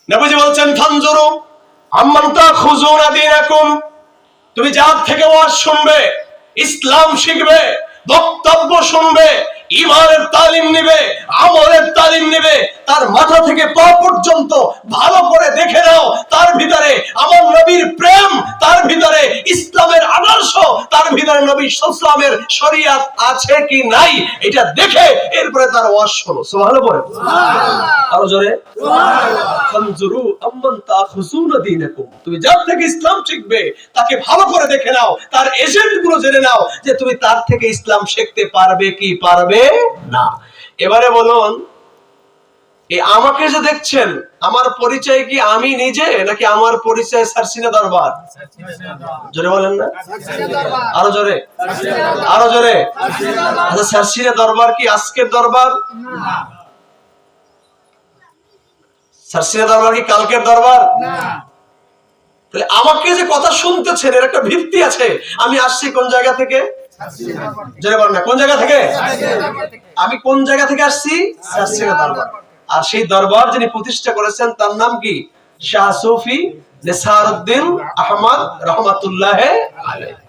নবীজি বলছেন ফানজুরু আম্মান তাখুযুনা দীনাকুম, তুমি যার থেকে ওয়াজ শুনবে, ইসলাম শিখবে, বক্তব্য শুনবে, ঈমানের তালিম নেবে, আমলের তালিম নেবে, তার মাথা থেকে পা পর্যন্ত ভালো করে দেখে নাও তার ভিতরে আমার নবীর প্রেম, তার ভিতরে ইসলামের আদর্শ, তার ভিতরে নবী সাল্লাল্লাহু আলাইহি ওয়াসাল্লামের শরীয়ত আছে কি নাই এটা দেখে এরপরে তার ওয়াজ শোনো। সুবহানাল্লাহ বলে, সুবহানাল্লাহ, আরো জোরে সুবহানাল্লাহ। ফানজুরু আম্মান তাখুযুনা দীনাকুম, তুমি যার থেকে ইসলাম শিখবে তাকে ভালো করে দেখে নাও, তার এজেন্ট গুলো জেনে নাও যে তুমি তার থেকে ইসলাম শিখতে পারবে কি পারবে না। এবারে বলুন, এই আমাকে যে দেখছেন, আমার পরিচয় কি আমি নিজে নাকি আমার পরিচয় সারসিনা দরবার? জোরে বলেন না, আরো জোরে, আরো জোরে। আচ্ছা, সারসিনা দরবার কি আজকের দরবার? সারসিনা দরবার কি কালকের দরবার? তাহলে আমাকে যে কথা শুনতেছেন এর একটা ভিত্তি আছে। আমি আসছি কোন জায়গা থেকে? জোরে বলেন না, কোন জায়গা থেকে? আমি কোন জায়গা থেকে আসছি? সারসিনা দরবার। আর সেই দরবার যিনি প্রতিষ্ঠা করেছেন তার নাম কি? শাহ সুফি নেসারউদ্দিন আহমদ রহমাতুল্লাহ আলাইহি।